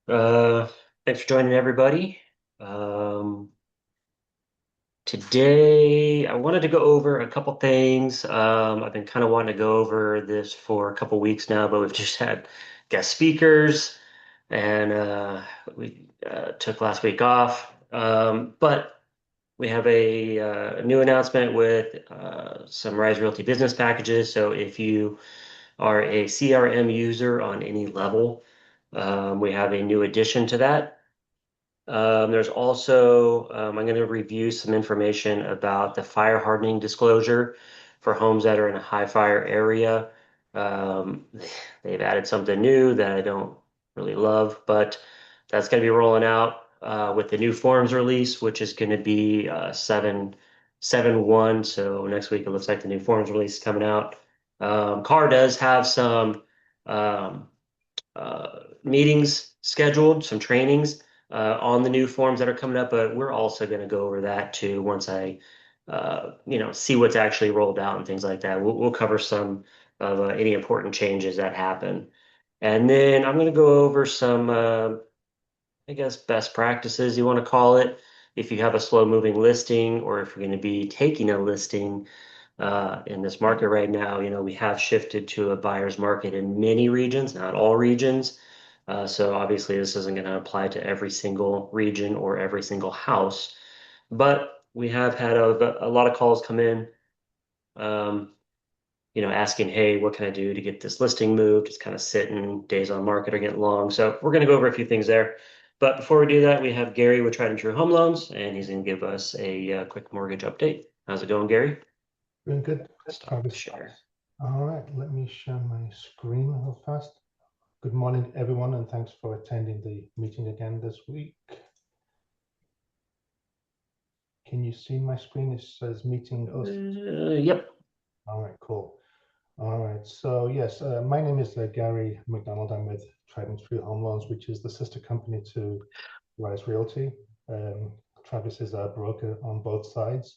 Uh, Thanks for joining everybody. Um, Today I wanted to go over a couple things. I've been kind of wanting to go over this for a couple weeks now, but we've just had guest speakers and we took last week off. But we have a new announcement with some Rise Realty Business Packages. So if you are a CRM user on any level, we have a new addition to that. There's also, I'm going to review some information about the fire hardening disclosure for homes that are in a high fire area. Um, they've added something new that I don't really love, but that's going to be rolling out with the new forms release, which is going to be 7/1. So next week it looks like the new forms release is coming out. CAR does have some um, meetings scheduled, some trainings on the new forms that are coming up, but we're also going to go over that too once I, see what's actually rolled out and things like that. We'll cover some of any important changes that happen. And then I'm going to go over some, I guess, best practices, you want to call it. If you have a slow moving listing or if you're going to be taking a listing in this market right now, we have shifted to a buyer's market in many regions, not all regions. So obviously this isn't going to apply to every single region or every single house, but we have had a lot of calls come in, um, asking, hey, what can I do to get this listing moved? It's kind of sitting, days on market are getting long. So we're going to go over a few things there. But before we do that, we have Gary with Tried and True Home Loans, and he's going to give us a quick mortgage update. How's it going, Gary? Doing good, Stop Travis. share. All right, let me share my screen real fast. Good morning, everyone, and thanks for attending the meeting again this week. Can you see my screen? It says meeting us. Yep. All right, cool. All right, so yes, my name is Gary McDonald. I'm with Trident Tree Home Loans, which is the sister company to Rise Realty. Travis is our broker on both sides.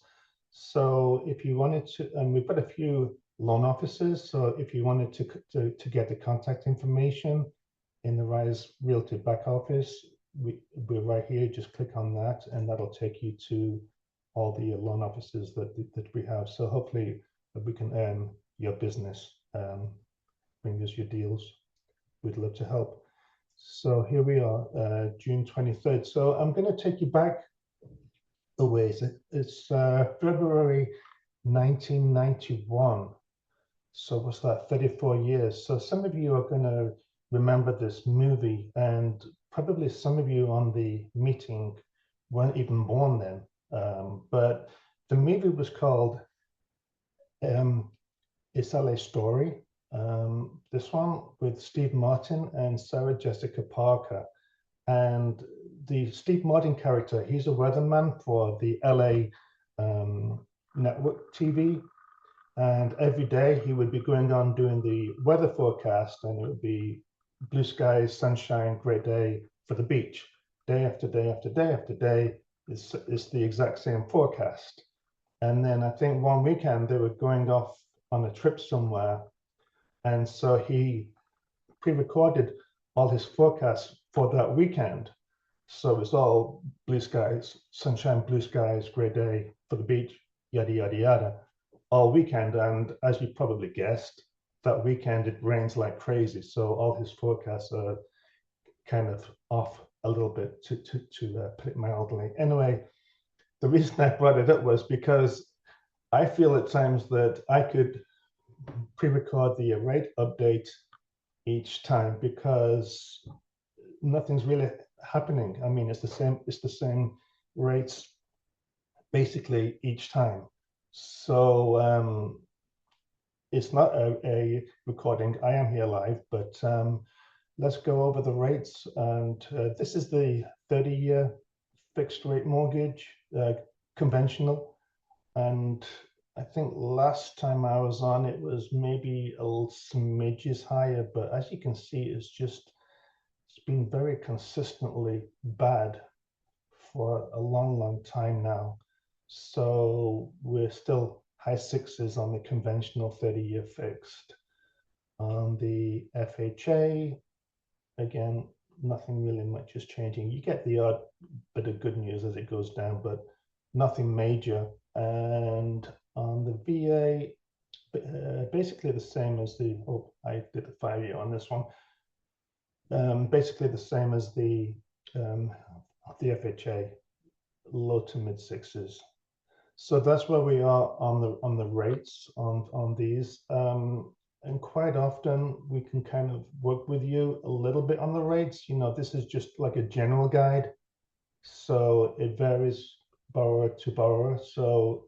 So if you wanted to, and we've got a few loan officers. So if you wanted to get the contact information in the Rise Realty back office, we're right here. Just click on that, and that'll take you to all the loan officers that we have. So hopefully we can earn your business, bring us your deals. We'd love to help. So here we are, June 23rd. So I'm going to take you back a ways. It's February 1991. So what's that, 34 years? So some of you are going to remember this movie, and probably some of you on the meeting weren't even born then. But the movie was called um, It's LA Story. This one with Steve Martin and Sarah Jessica Parker. And the Steve Martin character, he's a weatherman for the LA network TV. And every day he would be going on doing the weather forecast, and it would be blue skies, sunshine, great day for the beach. Day after day after day after day, it's the exact same forecast. And then I think one weekend they were going off on a trip somewhere. And so he pre-recorded all his forecasts for that weekend. So it's all blue skies, sunshine, blue skies, great day for the beach, yada, yada, yada, all weekend. And as you probably guessed, that weekend it rains like crazy. So all his forecasts are kind of off a little bit, to put it mildly. Anyway, the reason I brought it up was because I feel at times that I could pre-record the rate update each time because nothing's really happening. I mean, it's the same rates basically each time. So it's not a recording. I am here live, but let's go over the rates. And this is the 30-year fixed rate mortgage, conventional. And I think last time I was on, it was maybe a little smidges higher, but as you can see, it's been very consistently bad for a long, long time now. So we're still high sixes on the conventional 30-year fixed. On the FHA, again, nothing really much is changing. You get the odd bit of good news as it goes down, but nothing major. And on the VA, basically the same as the, oh, I did a 5-year on this one. Basically the same as um, the FHA, low to mid sixes. So that's where we are on the rates on these. And quite often we can kind of work with you a little bit on the rates. You know, this is just like a general guide. So it varies borrower to borrower. So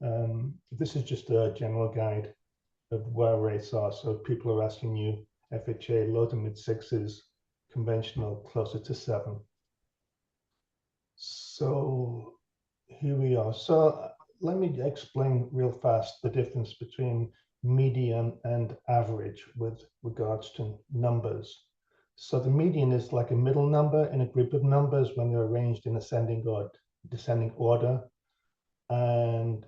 this is just a general guide of where rates are. So people are asking you FHA low to mid sixes, conventional closer to 7. So here we are. So let me explain real fast the difference between median and average with regards to numbers. So the median is like a middle number in a group of numbers when they're arranged in ascending or descending order. And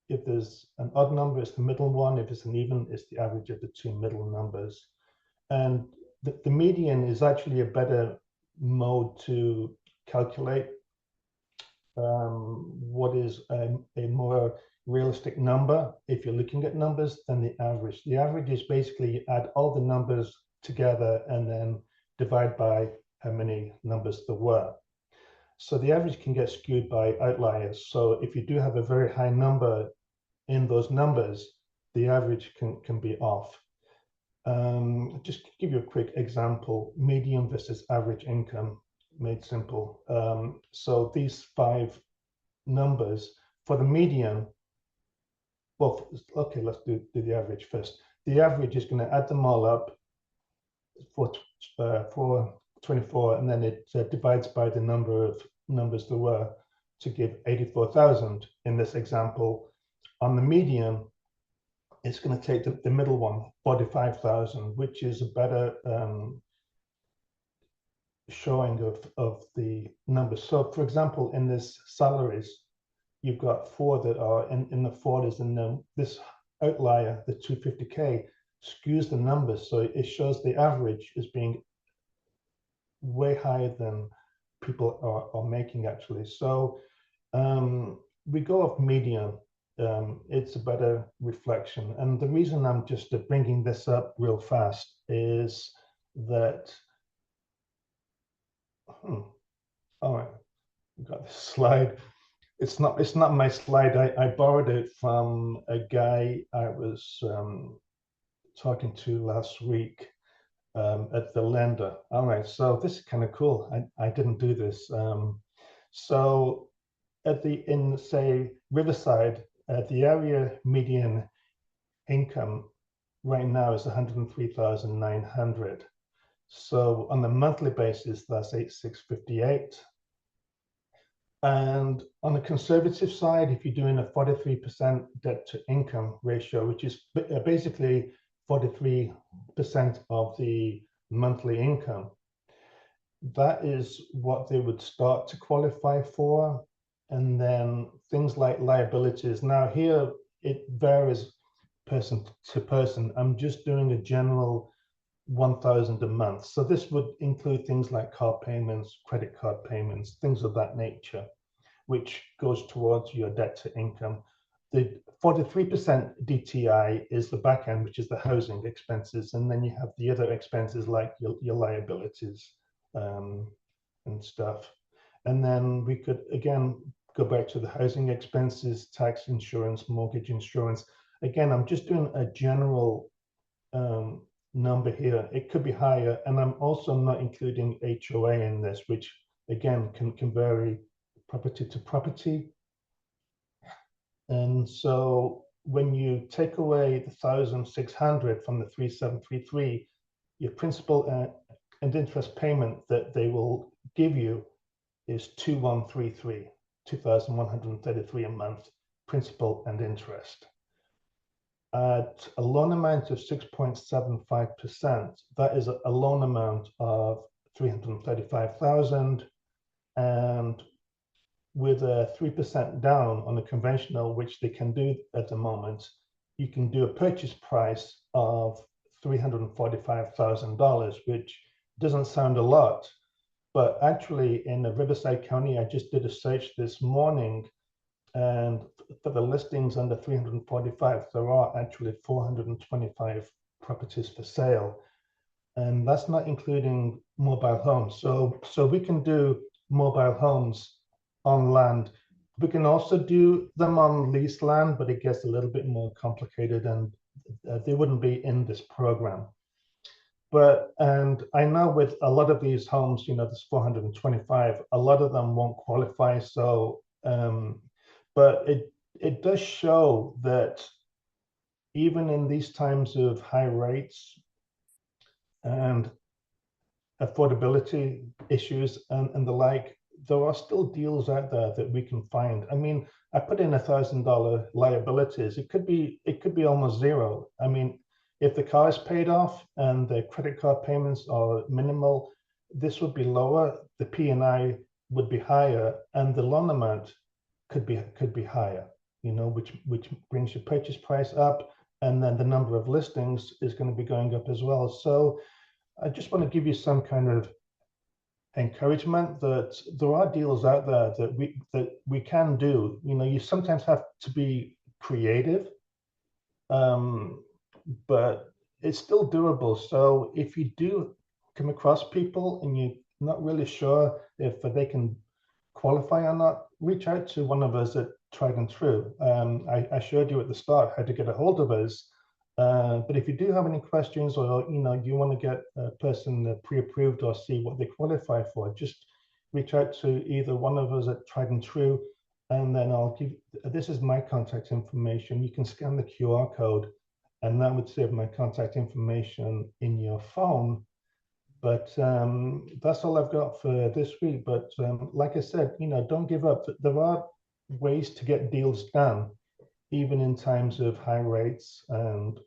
if there's an odd number, it's the middle one. If it's an even, it's the average of the two middle numbers. And the median is actually a better mode to calculate what is a more realistic number if you're looking at numbers than the average. The average is basically you add all the numbers together and then divide by how many numbers there were. So the average can get skewed by outliers. So if you do have a very high number in those numbers, the average can be off. Just to give you a quick example, median versus average income made simple. So these 5 numbers for the median, well, okay, let's do the average first. The average is going to add them all up for 24, and then it divides by the number of numbers there were to give 84,000 in this example. On the median, it's going to take the middle one, 45,000, which is a better showing of the numbers. So for example, in this salaries, you've got 4 that are in the 40s, and then this outlier, the 250K, skews the numbers. So it shows the average as being way higher than people are making actually. So we go off median. It's a better reflection. And the reason I'm just bringing this up real fast is that, all right, we've got this slide. It's not my slide. I borrowed it from a guy I was talking to last week at the lender. All right, so this is kind of cool. I didn't do this. So in say Riverside, the area median income right now is 103,900. So on a monthly basis, that's 8,658. And on the conservative side, if you're doing a 43% debt to income ratio, which is basically 43% of the monthly income, that is what they would start to qualify for. And then things like liabilities. Now here it varies person to person. I'm just doing a general 1,000 a month. So this would include things like car payments, credit card payments, things of that nature, which goes towards your debt to income. The 43% DTI is the back end, which is the housing expenses. And then you have the other expenses like your liabilities and stuff. And then we could, again, go back to the housing expenses, tax insurance, mortgage insurance. Again, I'm just doing a general number here. It could be higher. And I'm also not including HOA in this, which again can vary property to property. And so when you take away the 1,600 from the 3,733, your principal and interest payment that they will give you is 2,133, 2,133 a month, principal and interest. At a loan amount of 6.75%, that is a loan amount of 335,000, and with a 3% down on a conventional, which they can do at the moment, you can do a purchase price of $345,000, which doesn't sound a lot, But actually, in Riverside County, I just did a search this morning, and for the listings under 345, there are actually 425 properties for sale, and that's not including mobile homes. So we can do mobile homes on land. We can also do them on leased land, but it gets a little bit more complicated, and they wouldn't be in this program. But and I know with a lot of these homes, there's 425, a lot of them won't qualify. So, but it does show that even in these times of high rates and affordability issues and the like, there are still deals out there that we can find. I mean, I put in $1,000 liabilities. It could be almost zero. I mean, if the car is paid off and the credit card payments are minimal, this would be lower. The P&I would be higher, and the loan amount could be higher. Which brings your purchase price up, and then the number of listings is going to be going up as well. So I just want to give you some kind of encouragement that there are deals out there that we can do. You sometimes have to be creative, um, but it's still doable. So if you do come across people and you're not really sure if they can qualify or not, reach out to one of us at Tried and True. I showed you at the start how to get a hold of us. But if you do have any questions, or you want to get a person pre-approved or see what they qualify for, just reach out to either one of us at Tried and True, and then I'll give. This is my contact information. You can scan the QR code, and that would save my contact information in your phone. But that's all I've got for this week. But like I said, don't give up. There are ways to get deals done, even in times of high rates and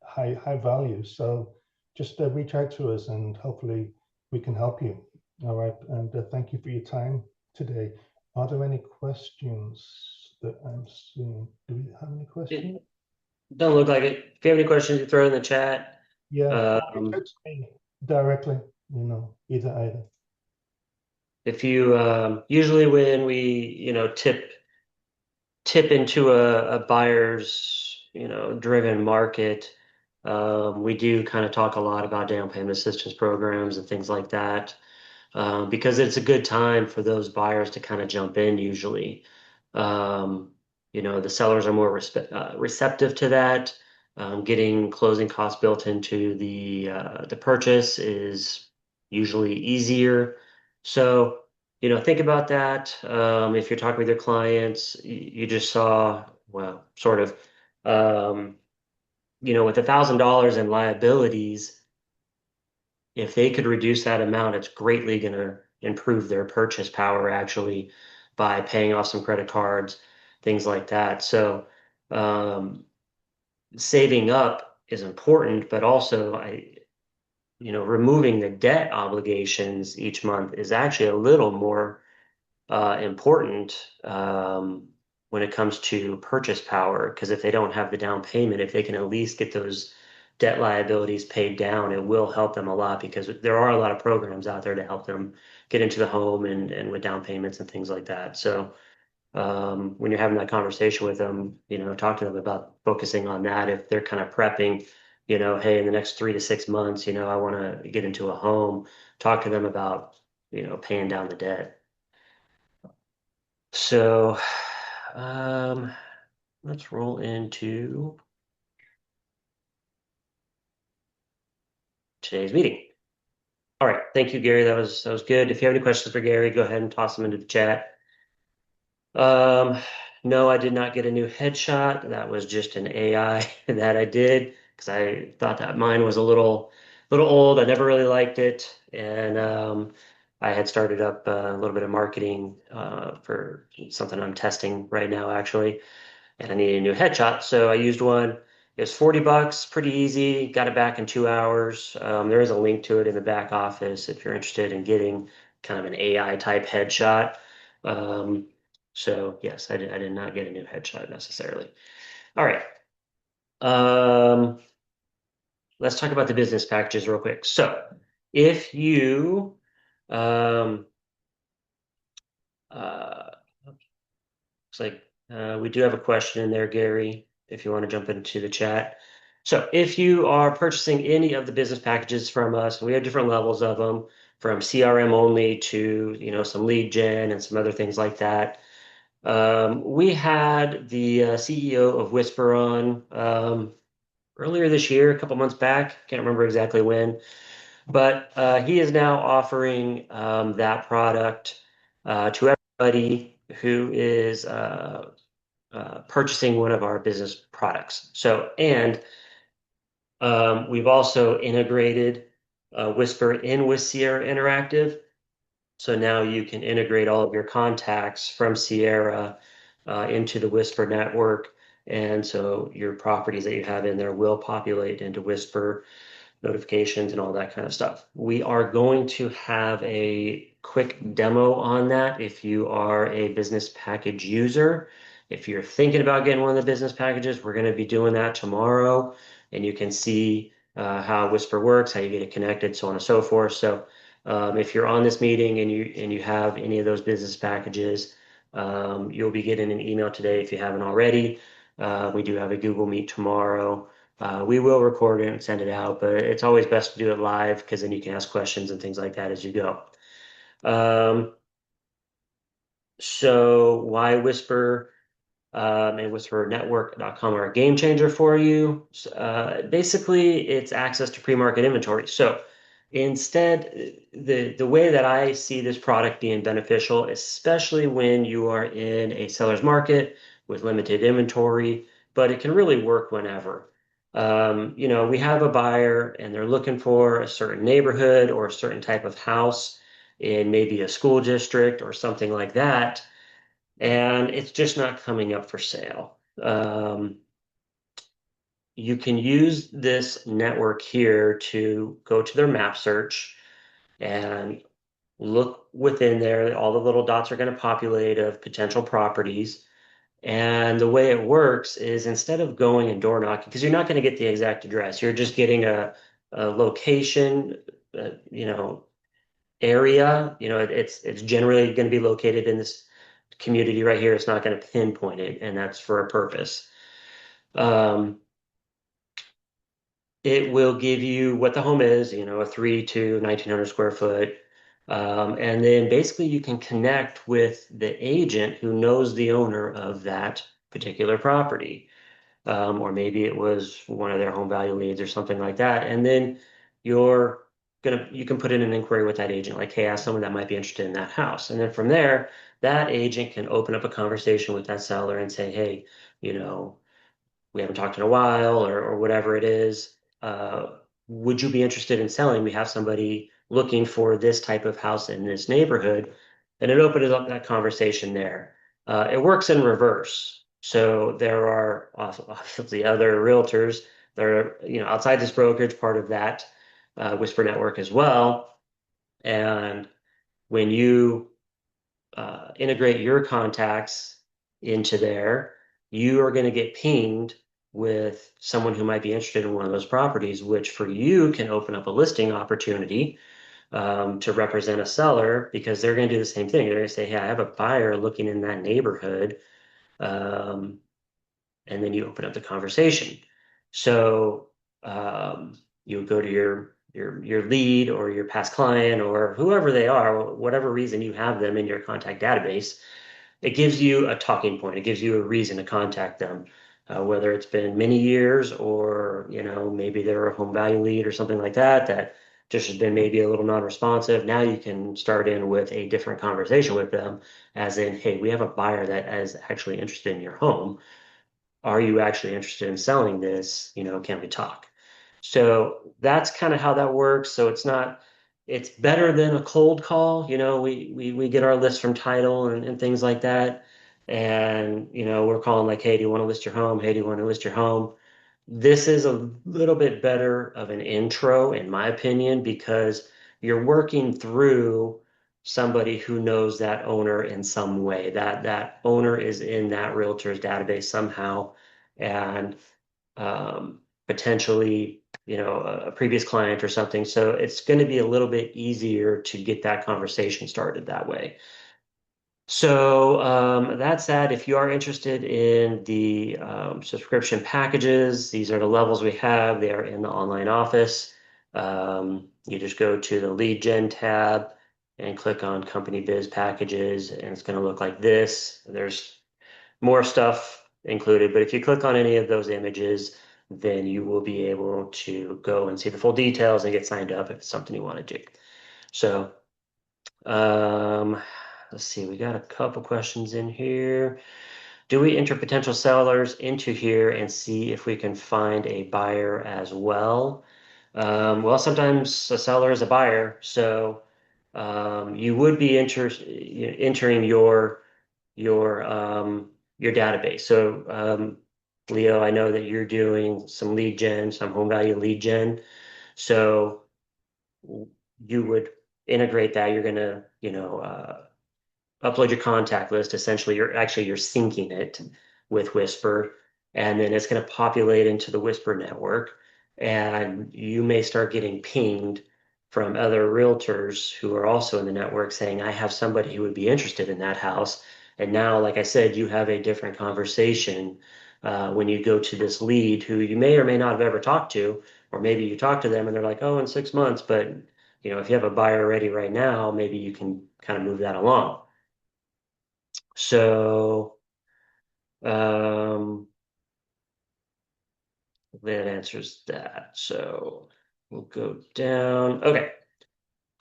high value. So just reach out to us, and hopefully we can help you. All right, and thank you for your time today. Are there any questions that I'm seeing? Do we have any questions? It don't look like it. If you have any questions, you throw it in the chat. Yeah, or reach Um, out to me directly. Either. if you usually when we tip into a buyer's driven market, we do kind of talk a lot about down payment assistance programs and things like that, because it's a good time for those buyers to kind of jump in usually. Um, the sellers are more receptive to that. Getting closing costs built into the purchase is usually easier. So, think about that. If you're talking with your clients, you just saw, well, sort of, um, with $1,000 in liabilities, if they could reduce that amount, it's greatly going to improve their purchase power actually by paying off some credit cards, things like that. So, um, saving up is important, but also removing the debt obligations each month is actually a little more important, when it comes to purchase power, because if they don't have the down payment, if they can at least get those debt liabilities paid down, it will help them a lot, because there are a lot of programs out there to help them get into the home and with down payments and things like that. So when you're having that conversation with them, talk to them about focusing on that. If they're kind of prepping, hey, in the next 3 to 6 months, I want to get into a home, talk to them about, paying down the debt. So, um, let's roll into today's meeting. All right, thank you, Gary. That was good. If you have any questions for Gary, go ahead and toss them into the chat. Um, no, I did not get a new headshot. That was just an AI that I did because I thought that mine was a little old. I never really liked it, and I had started up a little bit of marketing for something I'm testing right now, actually. And I needed a new headshot, so I used one. It was $40, pretty easy. Got it back in 2 hours. There is a link to it in the back office if you're interested in getting kind of an AI type headshot. Um, so yes, I did not get a new headshot necessarily. All right. Um, let's talk about the business packages real quick. So if you Um, looks like we do have a question in there, Gary, if you want to jump into the chat. So if you are purchasing any of the business packages from us, we have different levels of them, from CRM only to, some lead gen and some other things like that. We had the CEO of Whisper on earlier this year, a couple months back. Can't remember exactly when, but he is now offering that product to everybody who is purchasing one of our business products. So, and we've also integrated Whisper in with Sierra Interactive. So now you can integrate all of your contacts from Sierra into the Whisper network. And so your properties that you have in there will populate into Whisper notifications and all that kind of stuff. We are going to have a quick demo on that if you are a business package user. If you're thinking about getting one of the business packages, we're going to be doing that tomorrow, and you can see how Whisper works, how you get it connected, so on and so forth. So if you're on this meeting and you have any of those business packages, you'll be getting an email today if you haven't already. We do have a Google Meet tomorrow. We will record it and send it out, but it's always best to do it live because then you can ask questions and things like that as you go. So why Whisper and WhisperNetwork.com are a game changer for you? Basically, it's access to pre-market inventory. So instead, the way that I see this product being beneficial, especially when you are in a seller's market with limited inventory, but it can really work whenever. We have a buyer and they're looking for a certain neighborhood or a certain type of house in maybe a school district or something like that, and it's just not coming up for sale. You can use this network here to go to their map search and look within there. All the little dots are going to populate of potential properties. And the way it works is instead of going and door knocking, because you're not going to get the exact address, you're just getting a location, you know, area. It's generally going to be located in this community right here. It's not going to pinpoint it, and that's for a purpose. Um, it will give you what the home is, a 3 to 1900 square foot. And then basically you can connect with the agent who knows the owner of that particular property. Or maybe it was one of their home value leads or something like that. And then you can put in an inquiry with that agent, like, hey, ask someone that might be interested in that house. And then from there, that agent can open up a conversation with that seller and say, hey, you know, we haven't talked in a while or whatever it is. Would you be interested in selling? We have somebody looking for this type of house in this neighborhood. And it opens up that conversation there. It works in reverse. So there are obviously other realtors that are, outside this brokerage, part of that Whisper network as well. And when you integrate your contacts into there, you are going to get pinged with someone who might be interested in one of those properties, which for you can open up a listing opportunity to represent a seller because they're going to do the same thing. They're going to say, hey, I have a buyer looking in that neighborhood. Um, and then you open up the conversation. So you would go to your lead or your past client or whoever they are, whatever reason you have them in your contact database. It gives you a talking point. It gives you a reason to contact them, whether it's been many years or maybe they're a home value lead or something like that that just has been maybe a little non-responsive. Now you can start in with a different conversation with them, as in, hey, we have a buyer that is actually interested in your home. Are you actually interested in selling this? Can we talk? So that's kind of how that works. So it's better than a cold call. We get our list from title and things like that. And, we're calling like, hey, do you want to list your home? Hey, do you want to list your home? This is a little bit better of an intro, in my opinion, because you're working through somebody who knows that owner in some way. That owner is in that realtor's database somehow, and potentially. a previous client or something. So it's going to be a little bit easier to get that conversation started that way. So that said, if you are interested in the subscription packages, these are the levels we have. They are in the online office. You just go to the lead gen tab and click on company biz packages, and it's going to look like this. There's more stuff included, but if you click on any of those images, then you will be able to go and see the full details and get signed up if it's something you want to do. So um, let's see, we got a couple questions in here. Do we enter potential sellers into here and see if we can find a buyer as well? Well, sometimes a seller is a buyer, so you would be entering your database. So, Leo, I know that you're doing some lead gen, some home value lead gen. So you would integrate that. You're gonna, upload your contact list. Essentially, you're syncing it with Whisper, and then it's going to populate into the Whisper network, and you may start getting pinged from other realtors who are also in the network saying, "I have somebody who would be interested in that house." And now, like I said, you have a different conversation when you go to this lead who you may or may not have ever talked to, or maybe you talk to them and they're like, "Oh, in 6 months," but if you have a buyer ready right now, maybe you can kind of move that along. So um, that answers that. So we'll go down. Okay.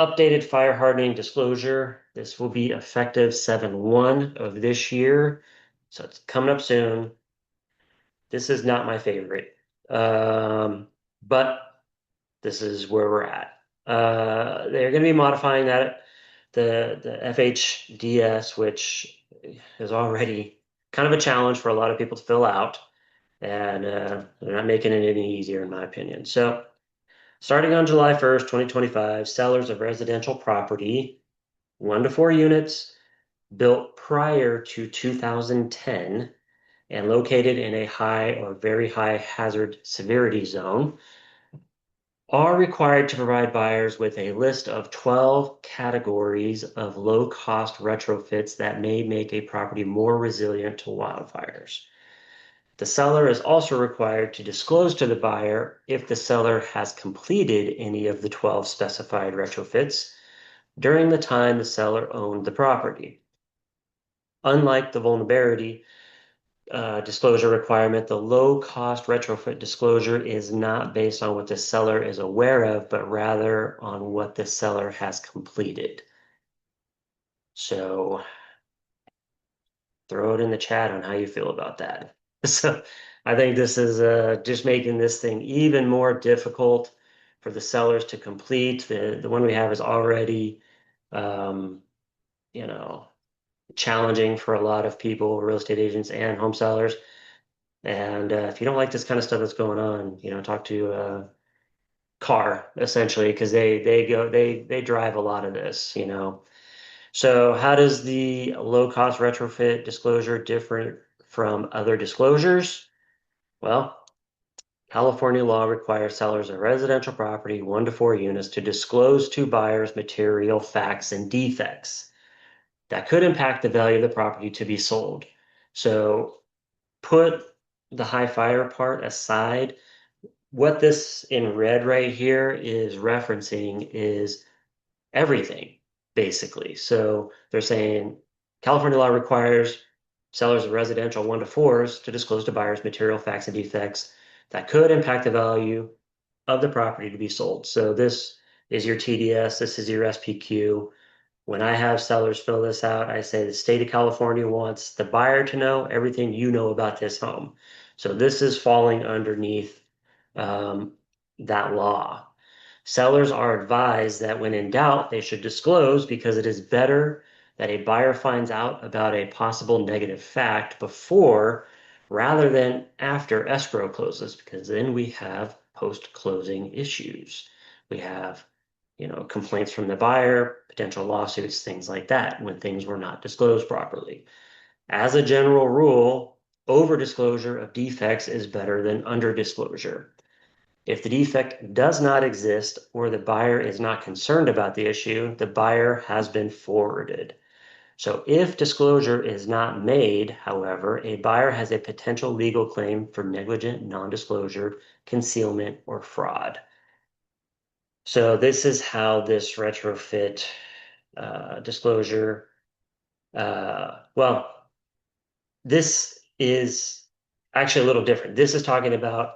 Updated fire hardening disclosure. This will be effective 7/1 of this year. So it's coming up soon. This is not my favorite. But this is where we're at. They're going to be modifying that the FHDS, which is already kind of a challenge for a lot of people to fill out. And they're not making it any easier, in my opinion. So, starting on July 1st, 2025, sellers of residential property, 1 to 4 units, built prior to 2010 and located in a high or very high hazard severity zone, are required to provide buyers with a list of 12 categories of low-cost retrofits that may make a property more resilient to wildfires. The seller is also required to disclose to the buyer if the seller has completed any of the 12 specified retrofits during the time the seller owned the property. Unlike the vulnerability disclosure requirement, the low-cost retrofit disclosure is not based on what the seller is aware of, but rather on what the seller has completed. So throw it in the chat on how you feel about that. So I think this is just making this thing even more difficult for the sellers to complete. The one we have is already, um, you know, challenging for a lot of people, real estate agents and home sellers. And if you don't like this kind of stuff that's going on, talk to Car essentially because they drive a lot of this. So how does the low-cost retrofit disclosure differ from other disclosures? Well, California law requires sellers of residential property, 1 to 4 units, to disclose to buyers material facts and defects that could impact the value of the property to be sold. So put the high fire part aside. What this in red right here is referencing is everything, basically. So they're saying California law requires sellers of residential 1 to 4s to disclose to buyers material facts and defects that could impact the value of the property to be sold. So this is your TDS, this is your SPQ. When I have sellers fill this out, I say the state of California wants the buyer to know everything you know about this home. So this is falling underneath um, that law. Sellers are advised that when in doubt, they should disclose because it is better that a buyer finds out about a possible negative fact before rather than after escrow closes, because then we have post-closing issues. We have, complaints from the buyer, potential lawsuits, things like that when things were not disclosed properly. As a general rule, over disclosure of defects is better than under disclosure. If the defect does not exist or the buyer is not concerned about the issue, the buyer has been forwarded. So if disclosure is not made, however, a buyer has a potential legal claim for negligent non-disclosure, concealment, or fraud. So this is how this retrofit disclosure, well, this is actually a little different. This is talking about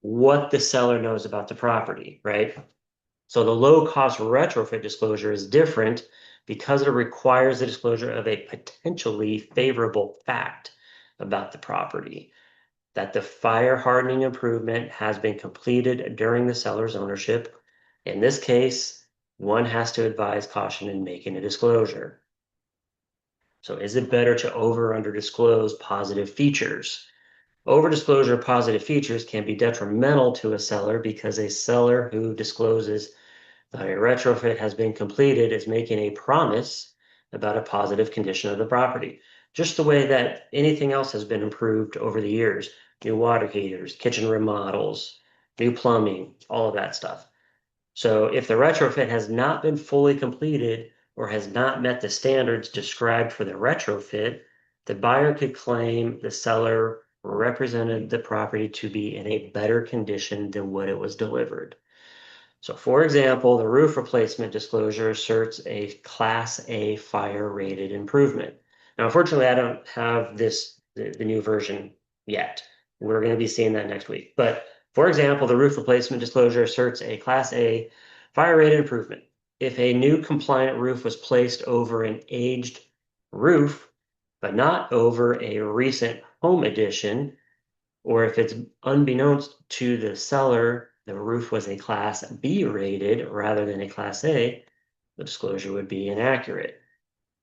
what the seller knows about the property, right? So the low cost retrofit disclosure is different because it requires the disclosure of a potentially favorable fact about the property, that the fire hardening improvement has been completed during the seller's ownership. In this case, one has to advise caution in making a disclosure. So is it better to over or under disclose positive features? Over disclosure of positive features can be detrimental to a seller because a seller who discloses that a retrofit has been completed is making a promise about a positive condition of the property, just the way that anything else has been improved over the years. New water heaters, kitchen remodels, new plumbing, all of that stuff. So if the retrofit has not been fully completed or has not met the standards described for the retrofit, the buyer could claim the seller represented the property to be in a better condition than what it was delivered. So for example, the roof replacement disclosure asserts a Class A fire rated improvement. Now, unfortunately, I don't have the new version yet. We're going to be seeing that next week. But for example, the roof replacement disclosure asserts a Class A fire rated improvement. If a new compliant roof was placed over an aged roof, but not over a recent home addition, or if it's unbeknownst to the seller, the roof was a Class B rated rather than a Class A, the disclosure would be inaccurate.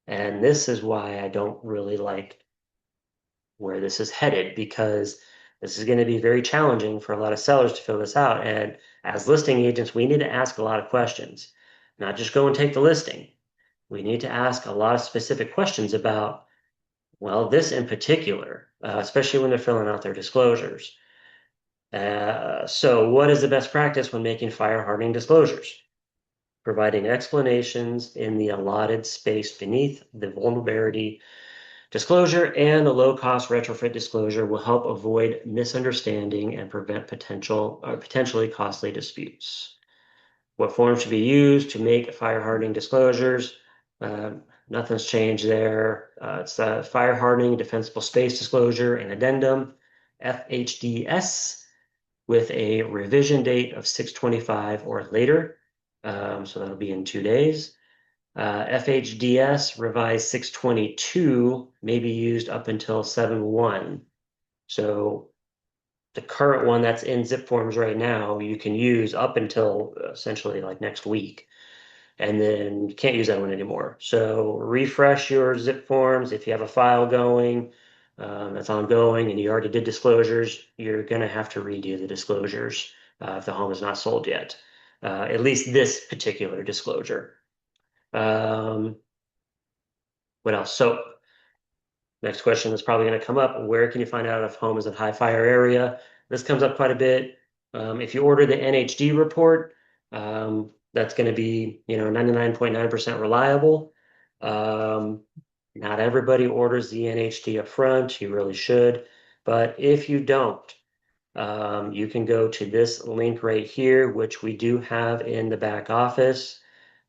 And this is why I don't really like where this is headed, because this is going to be very challenging for a lot of sellers to fill this out. And as listing agents, we need to ask a lot of questions, not just go and take the listing. We need to ask a lot of specific questions about, well, this in particular, especially when they're filling out their disclosures. So what is the best practice when making fire hardening disclosures? Providing explanations in the allotted space beneath the vulnerability disclosure and the low-cost retrofit disclosure will help avoid misunderstanding and prevent potentially costly disputes. What forms should be used to make fire hardening disclosures? Uh, Nothing's changed there. It's fire hardening defensible space disclosure and addendum, FHDS, with a revision date of 6/25 or later. So that'll be in 2 days. FHDS revised 6/22 may be used up until 7/1. So the current one that's in zip forms right now, you can use up until essentially like next week. And then you can't use that one anymore. So refresh your zip forms. If you have a file going that's ongoing and you already did disclosures, you're going to have to redo the disclosures if the home is not sold yet. At least this particular disclosure. Um, what else? So next question is probably going to come up. Where can you find out if home is in high fire area? This comes up quite a bit. If you order the NHD report, that's going to be, 99.9% reliable. Um, Not everybody orders the NHD up front. You really should. But if you don't, you can go to this link right here, which we do have in the back office.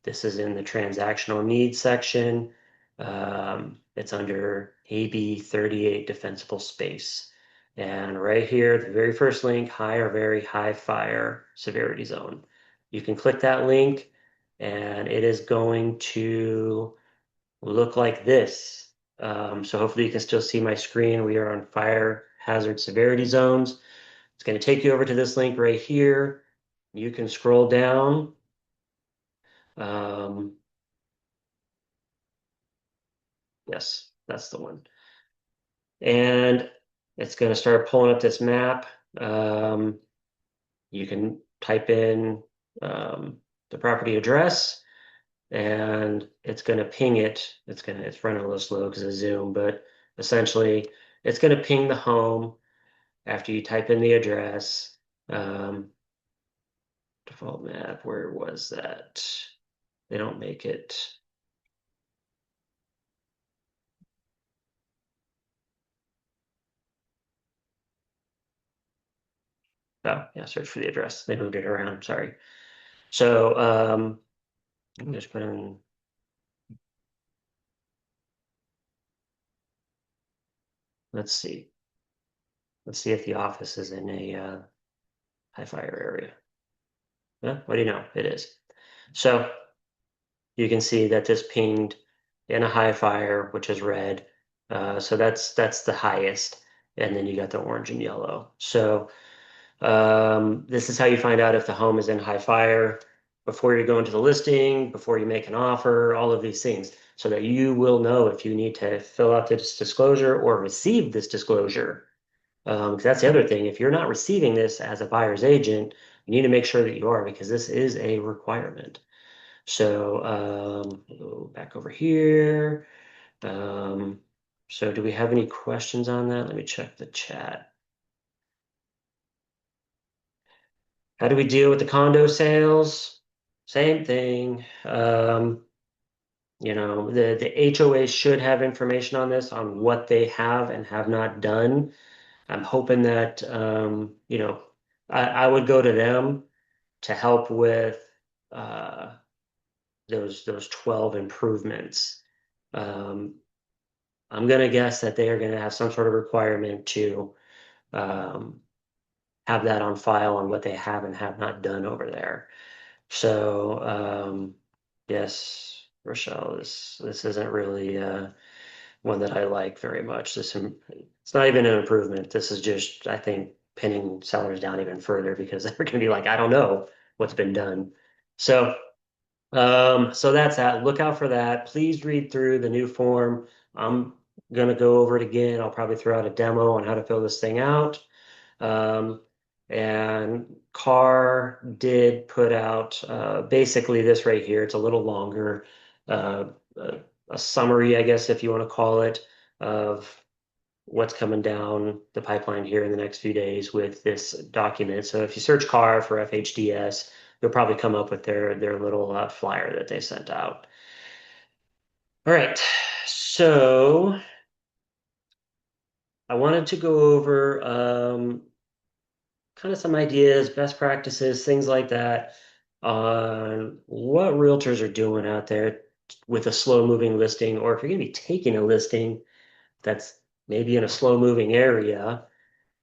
This is in the transactional needs section. It's under AB 38 defensible space. And right here, the very first link, high or very high fire severity zone. You can click that link and it is going to look like this. So hopefully you can still see my screen. We are on fire hazard severity zones. It's going to take you over to this link right here. You can scroll down. Um, yes, that's the one. And it's going to start pulling up this map. Um, you can type in the property address and it's going to ping it. It's running a little slow because of Zoom, but essentially it's going to ping the home after you type in the address. Um, Default map, where was that? They don't make it. Oh, yeah, search for the address. They moved it around, sorry. So, I'm just put in, let's see. Let's see if the office is in a high fire area. Yeah, what do you know? It is. So you can see that this pinged in a high fire, which is red. So that's the highest. And then you got the orange and yellow. So this is how you find out if the home is in high fire before you go into the listing, before you make an offer, all of these things, so that you will know if you need to fill out this disclosure or receive this disclosure. 'Cause that's the other thing. If you're not receiving this as a buyer's agent, you need to make sure that you are, because this is a requirement. So go back over here. Um, so do we have any questions on that? Let me check the chat. How do we deal with the condo sales? Same thing. The HOA should have information on this, on what they have and have not done. I'm hoping that, I would go to them to help with uh, those 12 improvements. Um, I'm gonna guess that they are gonna have some sort of requirement to um, have that on file on what they have and have not done over there. So yes, Rochelle, this isn't really one that I like very much. It's not even an improvement. This is just, I think, pinning sellers down even further, because they're gonna be like, I don't know what's been done. So so that's that. Look out for that. Please read through the new form. I'm gonna go over it again. I'll probably throw out a demo on how to fill this thing out. Um, and Carr did put out basically this right here. It's a little longer, uh, a summary, I guess, if you want to call it, of what's coming down the pipeline here in the next few days with this document. So if you search Carr for FHDS, you'll probably come up with their little flyer that they sent out. All right, so I wanted to go over kind of some ideas, best practices, things like that on what realtors are doing out there with a slow moving listing, or if you're going to be taking a listing that's maybe in a slow moving area.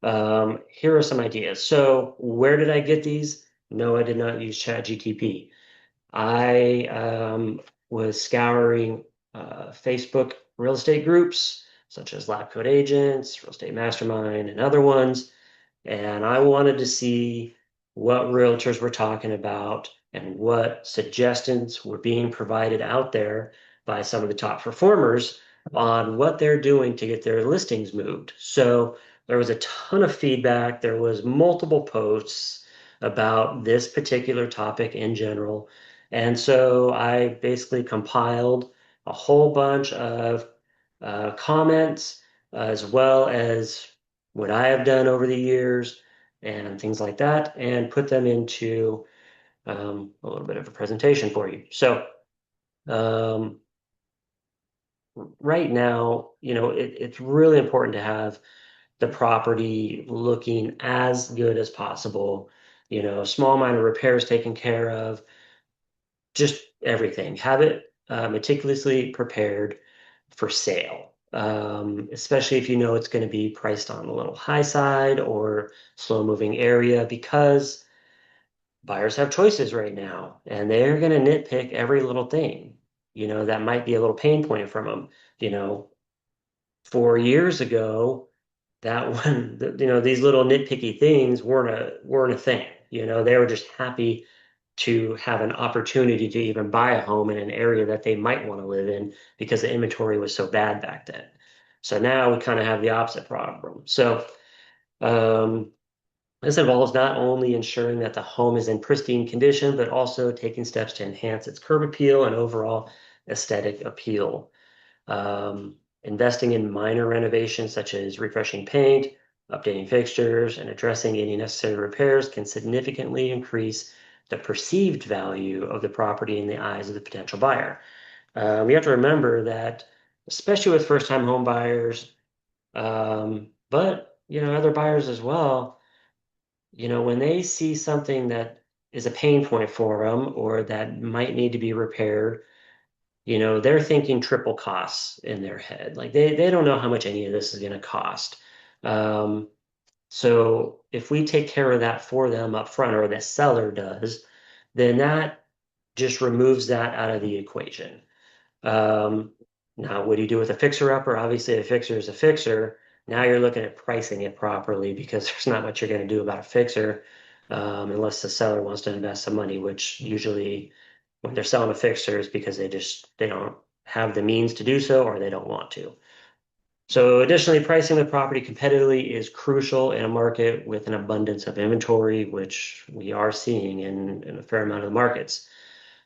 Here are some ideas. So where did I get these? No, I did not use ChatGTP. I was scouring Facebook real estate groups such as Lab Coat Agents, Real Estate Mastermind, and other ones, and I wanted to see what realtors were talking about and what suggestions were being provided out there by some of the top performers on what they're doing to get their listings moved. So there was a ton of feedback. There was multiple posts about this particular topic in general. And so I basically compiled a whole bunch of comments, as well as what I have done over the years and things like that, and put them into a little bit of a presentation for you. So um, right now, it's really important to have the property looking as good as possible. Small minor repairs taken care of, just everything. Have it meticulously prepared for sale, especially if you know it's going to be priced on a little high side or slow moving area, because buyers have choices right now and they're going to nitpick every little thing, that might be a little pain point from them. You know, 4 years ago, that one, these little nitpicky things weren't a thing. They were just happy to have an opportunity to even buy a home in an area that they might want to live in, because the inventory was so bad back then. So now we kind of have the opposite problem. So um, this involves not only ensuring that the home is in pristine condition, but also taking steps to enhance its curb appeal and overall aesthetic appeal. Investing in minor renovations such as refreshing paint, updating fixtures, and addressing any necessary repairs can significantly increase the perceived value of the property in the eyes of the potential buyer. We have to remember that, especially with first-time home buyers, but other buyers as well, when they see something that is a pain point for them or that might need to be repaired, they're thinking triple costs in their head. Like they don't know how much any of this is going to cost. Um, so if we take care of that for them up front, or the seller does, then that just removes that out of the equation. Um, Now, what do you do with a fixer-upper? Obviously, a fixer is a fixer. Now you're looking at pricing it properly because there's not much you're going to do about a fixer, unless the seller wants to invest some money, which usually when they're selling a fixer is because they don't have the means to do so or they don't want to. So additionally, pricing the property competitively is crucial in a market with an abundance of inventory, which we are seeing in a fair amount of the markets.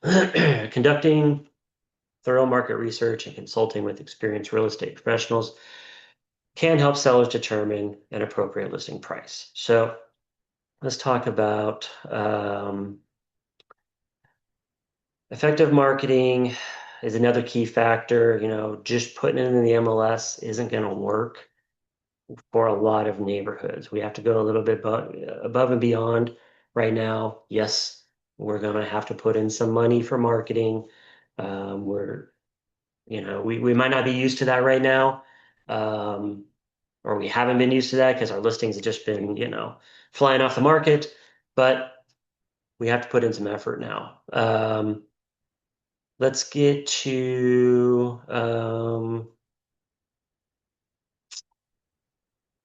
Conducting thorough market research and consulting with experienced real estate professionals can help sellers determine an appropriate listing price. So let's talk about effective marketing is another key factor. Just putting it in the MLS isn't going to work for a lot of neighborhoods. We have to go a little bit above and beyond right now. Yes, we're going to have to put in some money for marketing. We're we might not be used to that right now, um, or we haven't been used to that because our listings have just been, flying off the market, but we have to put in some effort now. Let's get to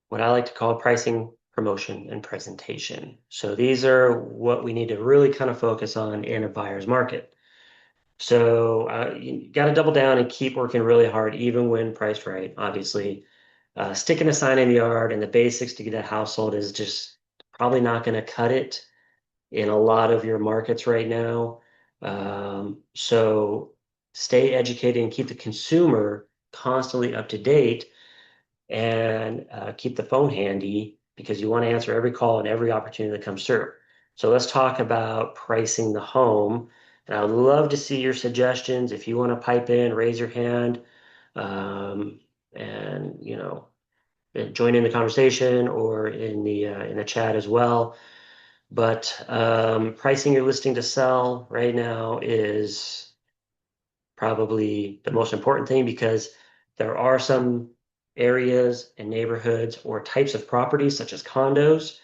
what I like to call pricing, promotion, and presentation. So these are what we need to really kind of focus on in a buyer's market. So you got to double down and keep working really hard, even when priced right, obviously. Sticking a sign in the yard and the basics to get a household is just probably not going to cut it in a lot of your markets right now. So stay educated and keep the consumer constantly up to date and keep the phone handy because you want to answer every call and every opportunity that comes through. So let's talk about pricing the home. And I would love to see your suggestions. If you want to pipe in, raise your hand, and join in the conversation or in the chat as well. But pricing your listing to sell right now is probably the most important thing because there are some areas and neighborhoods or types of properties, such as condos,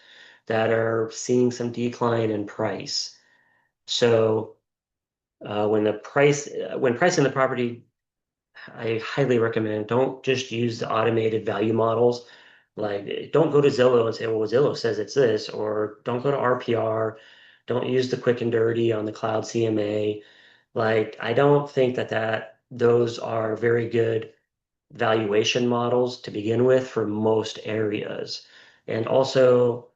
that are seeing some decline in price. So when pricing the property, I highly recommend don't just use the automated value models. Like, don't go to Zillow and say, well, Zillow says it's this, or don't go to RPR. Don't use the quick and dirty on the cloud CMA. Like, I don't think that those are very good valuation models to begin with for most areas. And also,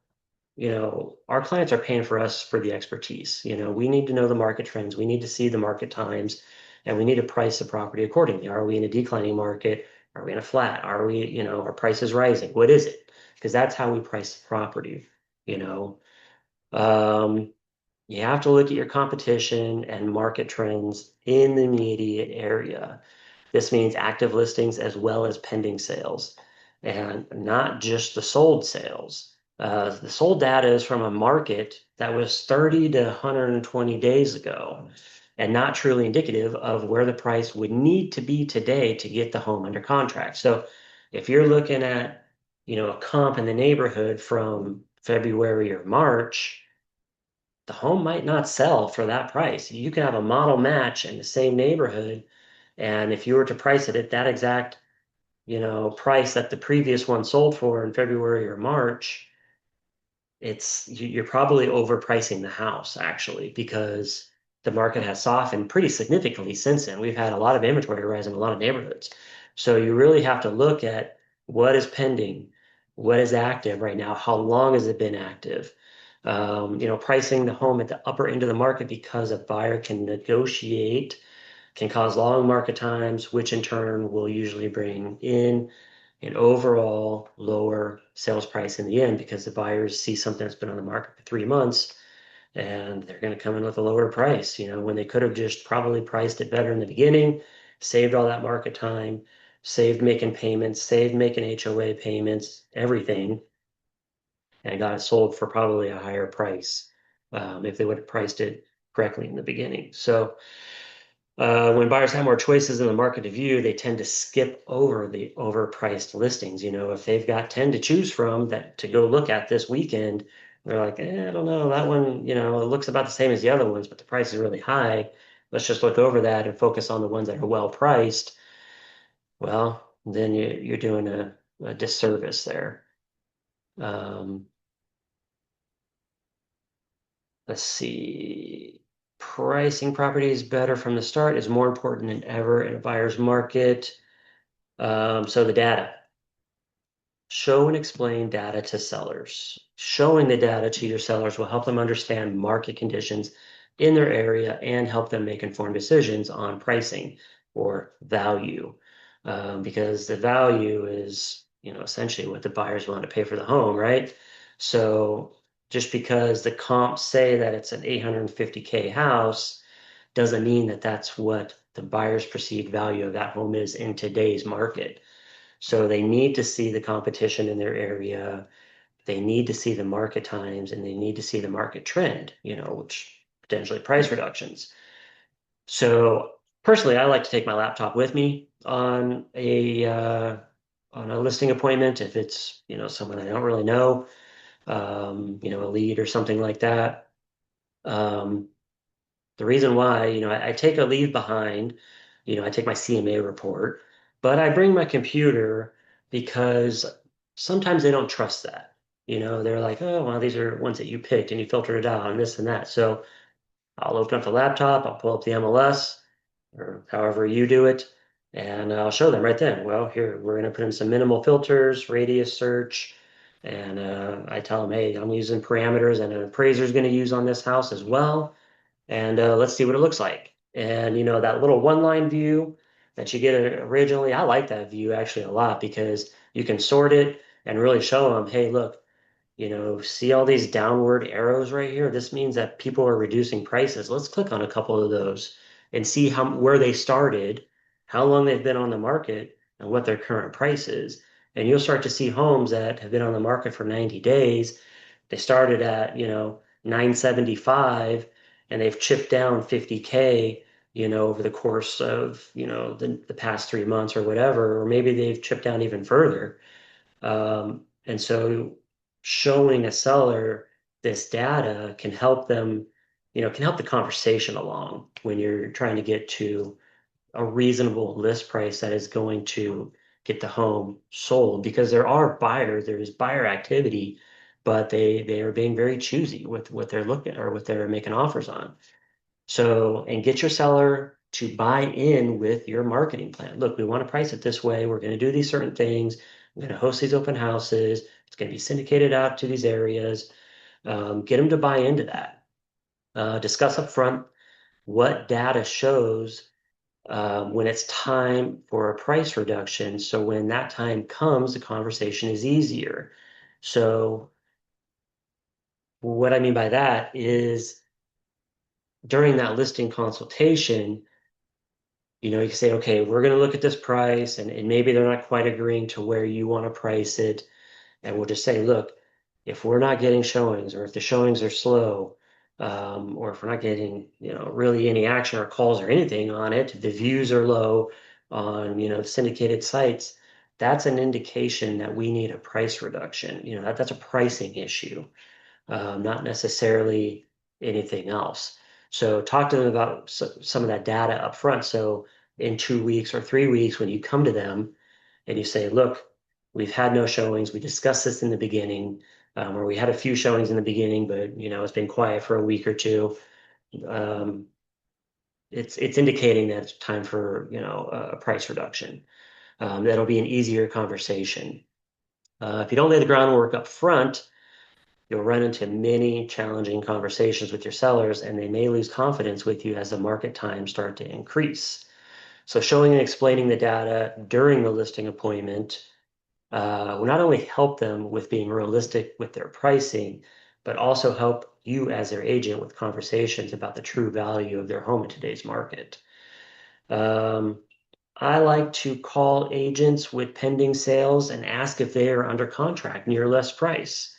our clients are paying for us for the expertise. We need to know the market trends. We need to see the market times, and we need to price the property accordingly. Are we in a declining market? Are we in a flat? Are we, our price is rising? What is it? Because that's how we price the property, you know. Um, you have to look at your competition and market trends in the immediate area. This means active listings as well as pending sales, and not just the sold sales. The sold data is from a market that was 30 to 120 days ago and not truly indicative of where the price would need to be today to get the home under contract. So if you're looking at, a comp in the neighborhood from February or March, the home might not sell for that price. You can have a model match in the same neighborhood, and if you were to price it at that exact, price that the previous one sold for in February or March, you're probably overpricing the house actually because the market has softened pretty significantly since then. We've had a lot of inventory rise in a lot of neighborhoods. So you really have to look at what is pending, what is active right now, how long has it been active? Pricing the home at the upper end of the market because a buyer can negotiate can cause long market times, which in turn will usually bring in an overall lower sales price in the end because the buyers see something that's been on the market for 3 months and they're going to come in with a lower price, when they could have just probably priced it better in the beginning, saved all that market time, saved making payments, saved making HOA payments, everything, and got it sold for probably a higher price if they would have priced it correctly in the beginning. So when buyers have more choices in the market to view, they tend to skip over the overpriced listings. If they've got 10 to choose from that to go look at this weekend, they're like, I don't know, that one, it looks about the same as the other ones, but the price is really high. Let's just look over that and focus on the ones that are well priced. Well, then you're doing a disservice there. Um, let's see. Pricing properties better from the start is more important than ever in a buyer's market. So the data. Show and explain data to sellers. Showing the data to your sellers will help them understand market conditions in their area and help them make informed decisions on pricing or value. Because the value is, essentially what the buyers want to pay for the home, right? So just because the comps say that it's an 850K house doesn't mean that that's what the buyer's perceived value of that home is in today's market. So they need to see the competition in their area. They need to see the market times and they need to see the market trend, which potentially price reductions. So personally, I like to take my laptop with me on a listing appointment if it's, someone I don't really know, a lead or something like that. Um, The reason why, I take a leave behind, I take my CMA report, but I bring my computer because sometimes they don't trust that. They're like, oh, well, these are ones that you picked and you filtered it out and this and that. So I'll open up the laptop, I'll pull up the MLS or however you do it, and I'll show them right then. Well, here, we're going to put in some minimal filters, radius search, and I tell them, hey, I'm using parameters and an appraiser is going to use on this house as well and let's see what it looks like. And that little one-line view that you get originally, I like that view actually a lot because you can sort it and really show them, hey, look, see all these downward arrows right here? This means that people are reducing prices. Let's click on a couple of those and see where they started, how long they've been on the market, and what their current price is. And you'll start to see homes that have been on the market for 90 days. They started at, 975 and they've chipped down 50K, over the course of, the past 3 months or whatever, or maybe they've chipped down even further. And so showing a seller this data can help them, can help the conversation along when you're trying to get to a reasonable list price that is going to get the home sold because there are buyers, there is buyer activity, but they are being very choosy with what they're looking or what they're making offers on. So, and get your seller to buy in with your marketing plan. Look, we want to price it this way. We're going to do these certain things. We're going to host these open houses. It's going to be syndicated out to these areas. Get them to buy into that. Discuss up front what data shows when it's time for a price reduction. So when that time comes, the conversation is easier. So what I mean by that is during that listing consultation, you can say, okay, we're going to look at this price, and maybe they're not quite agreeing to where you want to price it. And we'll just say, look, if we're not getting showings, or if the showings are slow, or if we're not getting, really any action or calls or anything on it, the views are low on, syndicated sites, that's an indication that we need a price reduction. That's a pricing issue not necessarily anything else. So talk to them about some of that data up front. So in 2 weeks or 3 weeks, when you come to them and you say, look, we've had no showings. We discussed this in the beginning, or we had a few showings in the beginning, but it's been quiet for a week or two. Um, it's indicating that it's time for a price reduction. That'll be an easier conversation. If you don't lay the groundwork up front, you'll run into many challenging conversations with your sellers, and they may lose confidence with you as the market times start to increase. So showing and explaining the data during the listing appointment will not only help them with being realistic with their pricing, but also help you as their agent with conversations about the true value of their home in today's market. Um, I like to call agents with pending sales and ask if they are under contract near list price.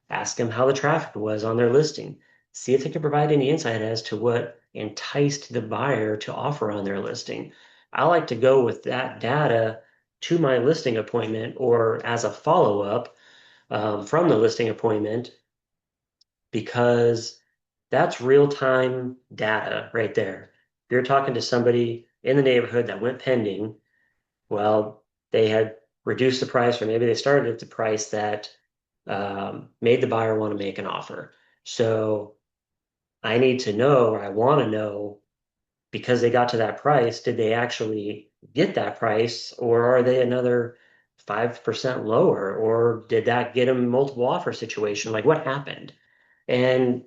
Ask them how the traffic was on their listing. See if they can provide any insight as to what enticed the buyer to offer on their listing. I like to go with that data to my listing appointment or as a follow-up from the listing appointment because that's real-time data right there. If you're talking to somebody in the neighborhood that went pending, well, they had reduced the price, or maybe they started at the price that made the buyer want to make an offer. So I need to know, or I want to know, because they got to that price, did they actually get that price, or are they another 5% lower, or did that get them multiple offer situation? Like what happened? And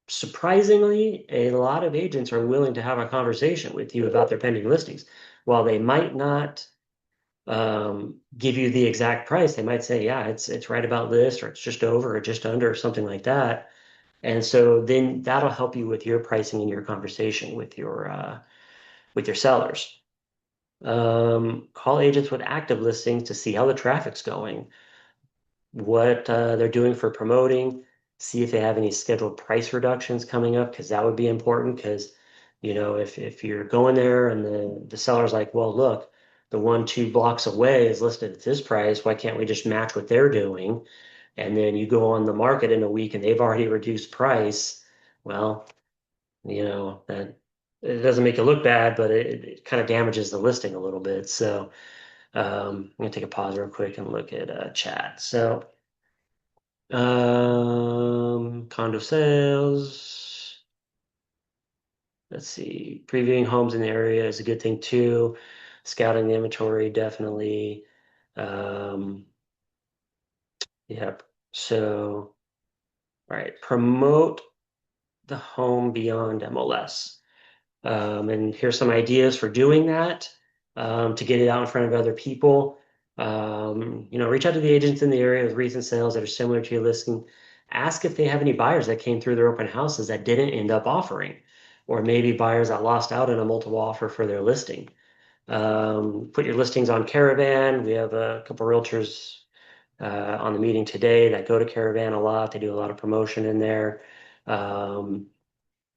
surprisingly, a lot of agents are willing to have a conversation with you about their pending listings. While they might not give you the exact price, they might say, yeah, it's right about list, or it's just over, or just under, or something like that. And so then that'll help you with your pricing and your conversation with your sellers. Call agents with active listings to see how the traffic's going, what they're doing for promoting, see if they have any scheduled price reductions coming up, because that would be important. Because, if you're going there and the seller's like, well, look, the one, 2 blocks away is listed at this price, why can't we just match what they're doing? And then you go on the market in a week and they've already reduced price. Well, that it doesn't make it look bad, but it kind of damages the listing a little bit. So I'm gonna take a pause real quick and look at chat. So condo sales. Let's see. Previewing homes in the area is a good thing too. Scouting the inventory, definitely. Um, yep. So, all right. Promote the home beyond MLS. And here's some ideas for doing that to get it out in front of other people. Reach out to the agents in the area with recent sales that are similar to your listing. Ask if they have any buyers that came through their open houses that didn't end up offering, or maybe buyers that lost out on a multiple offer for their listing. Put your listings on Caravan. We have a couple realtors on the meeting today that go to Caravan a lot. They do a lot of promotion in there. Um,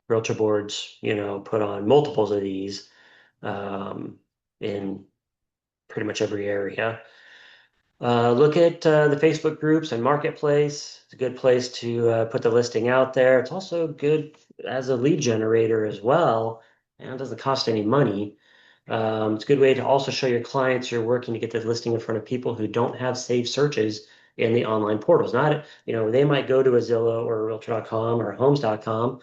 Realtor boards, put on multiples of these in pretty much every area. Look at the Facebook groups and Marketplace. It's a good place to put the listing out there. It's also good as a lead generator as well, and it doesn't cost any money. It's a good way to also show your clients you're working to get the listing in front of people who don't have saved searches in the online portals. Not, they might go to a Zillow or a Realtor.com or a Homes.com,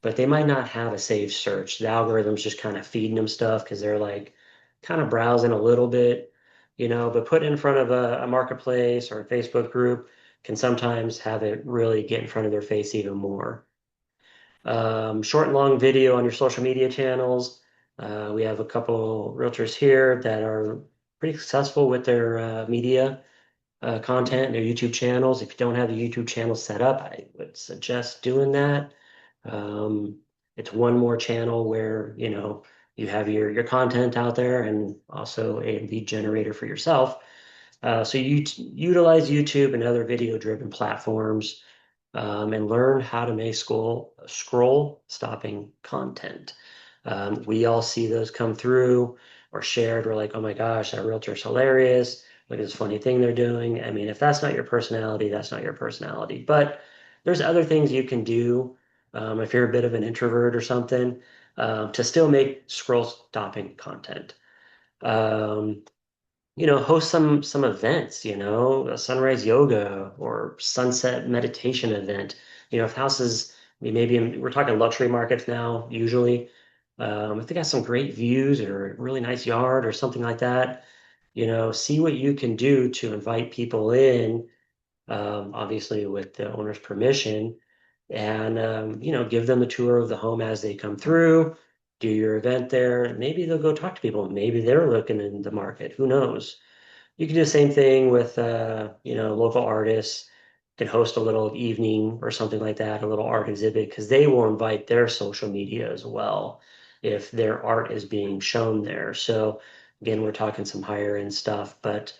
but they might not have a saved search. The algorithm's just kind of feeding them stuff because they're like kind of browsing a little bit, but put in front of a marketplace or a Facebook group can sometimes have it really get in front of their face even more. Short and long video on your social media channels. We have a couple realtors here that are pretty successful with their media content and their YouTube channels. If you don't have the YouTube channel set up, I would suggest doing that. Um, it's one more channel where, you have your content out there and also a lead generator for yourself. So you utilize YouTube and other video-driven platforms and learn how to make scroll stopping content. We all see those come through or shared. We're like, oh my gosh, that realtor's hilarious. Look at this funny thing they're doing. I mean, if that's not your personality, that's not your personality. But there's other things you can do if you're a bit of an introvert or something to still make scroll stopping content. Um, host some events, a sunrise yoga or sunset meditation event. If houses, we're talking luxury markets now, usually. If they got some great views or a really nice yard or something like that, see what you can do to invite people in, obviously with the owner's permission, and give them a tour of the home as they come through. Do your event there. Maybe they'll go talk to people. Maybe they're looking in the market. Who knows? You can do the same thing with local artists. can host a little evening or something like that, a little art exhibit, because they will invite their social media as well if their art is being shown there. So again, we're talking some higher end stuff, but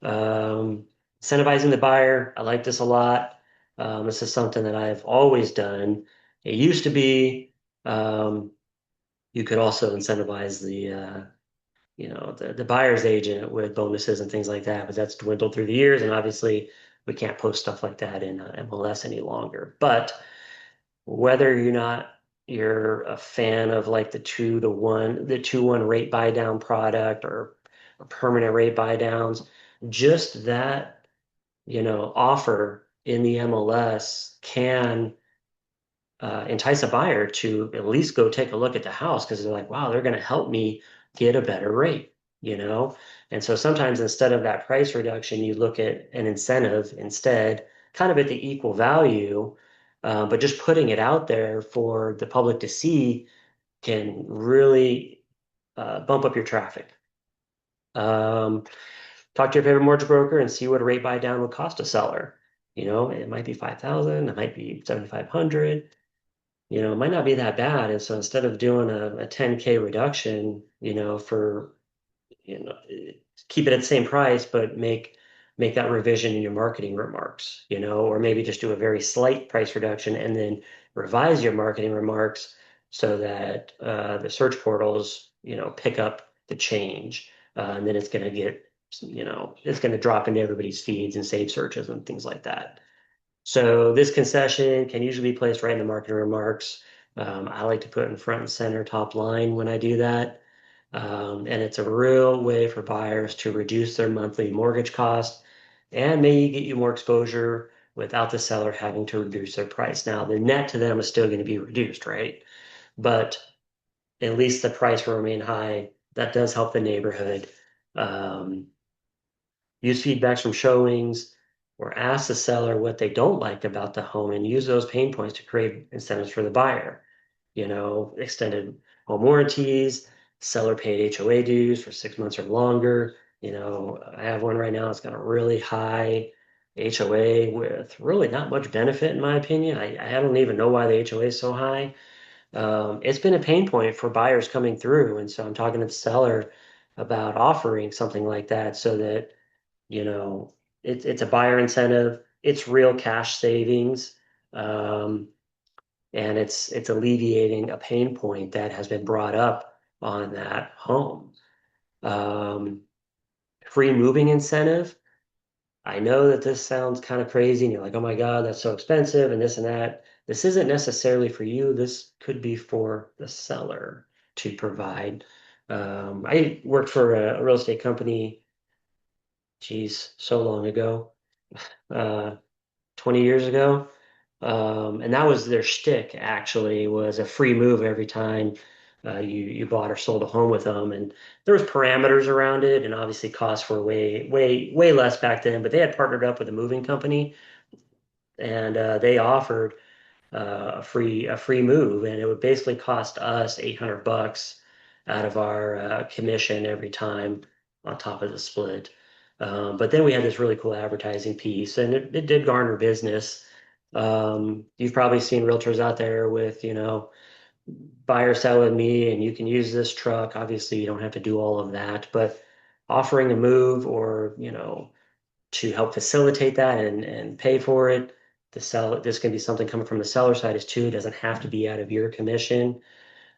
um, incentivizing the buyer, I like this a lot. This is something that I've always done. It used to be um, you could also incentivize the buyer's agent with bonuses and things like that, but that's dwindled through the years, and obviously we can't post stuff like that in MLS any longer. But whether or not you're a fan of like the 2-1 rate buy down product or permanent rate buy downs, just that, offer in the MLS can entice a buyer to at least go take a look at the house because they're like, wow, they're going to help me get a better rate, you know? And so sometimes instead of that price reduction, you look at an incentive instead, kind of at the equal value, but just putting it out there for the public to see can really bump up your traffic. Um, Talk to your favorite mortgage broker and see what a rate buy down would cost a seller. It might be 5,000, it might be 7,500. It might not be that bad. And so instead of doing a 10K reduction, you know, keep it at the same price, but make that revision in your marketing remarks, or maybe just do a very slight price reduction and then revise your marketing remarks so that the search portals, pick up the change. And then it's going to drop into everybody's feeds and save searches and things like that. So this concession can usually be placed right in the marketing remarks. I like to put it in front and center top line when I do that. And it's a real way for buyers to reduce their monthly mortgage cost and maybe get you more exposure without the seller having to reduce their price. Now, the net to them is still going to be reduced, right? But at least the price will remain high. That does help the neighborhood. Um, Use feedbacks from showings, or ask the seller what they don't like about the home and use those pain points to create incentives for the buyer. Extended home warranties, seller paid HOA dues for 6 months or longer. I have one right now that's got a really high HOA with really not much benefit, in my opinion. I don't even know why the HOA is so high. It's been a pain point for buyers coming through. And so I'm talking to the seller about offering something like that so that you know, it's a buyer incentive. It's real cash savings, um, and it's alleviating a pain point that has been brought up on that home. Um, Free moving incentive. I know that this sounds kind of crazy, and you're like, "Oh my God, that's so expensive," and this and that. This isn't necessarily for you. This could be for the seller to provide. I worked for a real estate company, geez, so long ago. Uh, 20 years ago. And that was their shtick, actually, was a free move every time you bought or sold a home with them. And there was parameters around it, and obviously costs were way, way, way less back then, but they had partnered up with a moving company, and they offered a free move, and it would basically cost us 800 bucks out of our commission every time on top of the split. But then we had this really cool advertising piece, and it did garner business. You've probably seen realtors out there with, buy or sell with me, and you can use this truck. Obviously, you don't have to do all of that, but offering a move or, to help facilitate that and pay for it. This can be something coming from the seller side as too. It doesn't have to be out of your commission.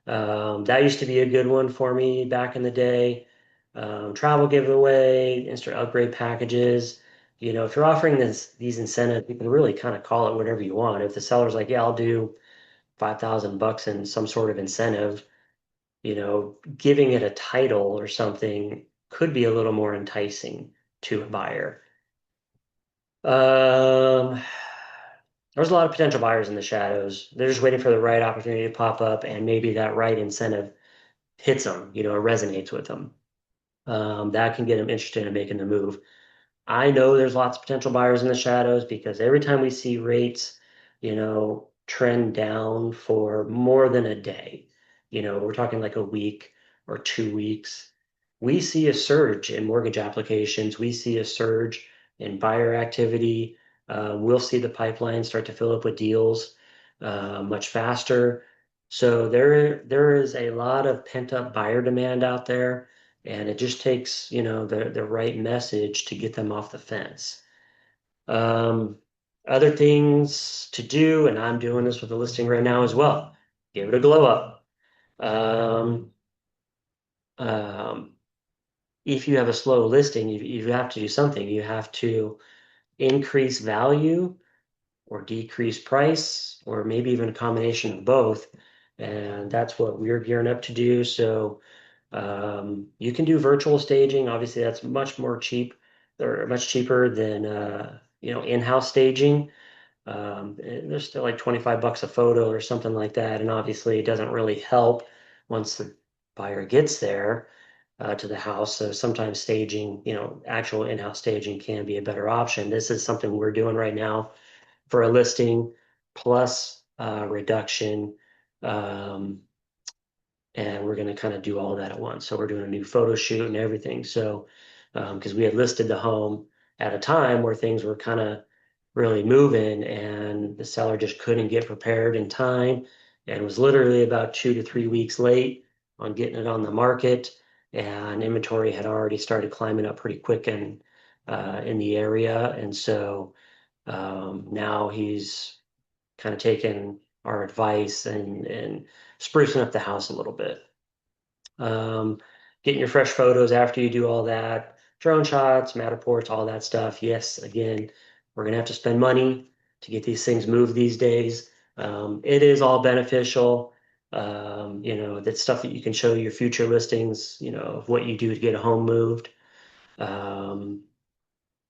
That used to be a good one for me back in the day. Travel giveaway, instant upgrade packages. If you're offering these incentives, you can really kind of call it whatever you want. If the seller's like, yeah, I'll do 5,000 bucks in some sort of incentive, giving it a title or something could be a little more enticing to a buyer. Um, there's a lot of potential buyers in the shadows. They're just waiting for the right opportunity to pop up, and maybe that right incentive hits them, it resonates with them. That can get them interested in making the move. I know there's lots of potential buyers in the shadows because every time we see rates, trend down for more than a day, we're talking like a week or 2 weeks, we see a surge in mortgage applications. We see a surge in buyer activity. we'll see the pipeline start to fill up with deals much faster. So there is a lot of pent-up buyer demand out there, and it just takes, the right message to get them off the fence. Um, Other things to do, and I'm doing this with the listing right now as well. Give it a glow up. Um, um, if you have a slow listing, you have to do something. You have to increase value or decrease price, or maybe even a combination of both. And that's what we're gearing up to do. So you can do virtual staging. Obviously, that's much more cheap or much cheaper than in-house staging. They're still like 25 bucks a photo or something like that. And obviously, it doesn't really help once the buyer gets there to the house. So sometimes staging, actual in-house staging can be a better option. This is something we're doing right now for a listing plus reduction. Um, and we're going to kind of do all of that at once. So we're doing a new photo shoot and everything. So, because we had listed the home at a time where things were kind of really moving and the seller just couldn't get prepared in time and was literally about 2 to 3 weeks late on getting it on the market. And inventory had already started climbing up pretty quick in the area. And so now he's kind of taken our advice and sprucing up the house a little bit. Um, Getting your fresh photos after you do all that, drone shots, Matterports, all that stuff. Yes, again, we're gonna have to spend money to get these things moved these days. It is all beneficial. That's stuff that you can show your future listings, of what you do to get a home moved. Um,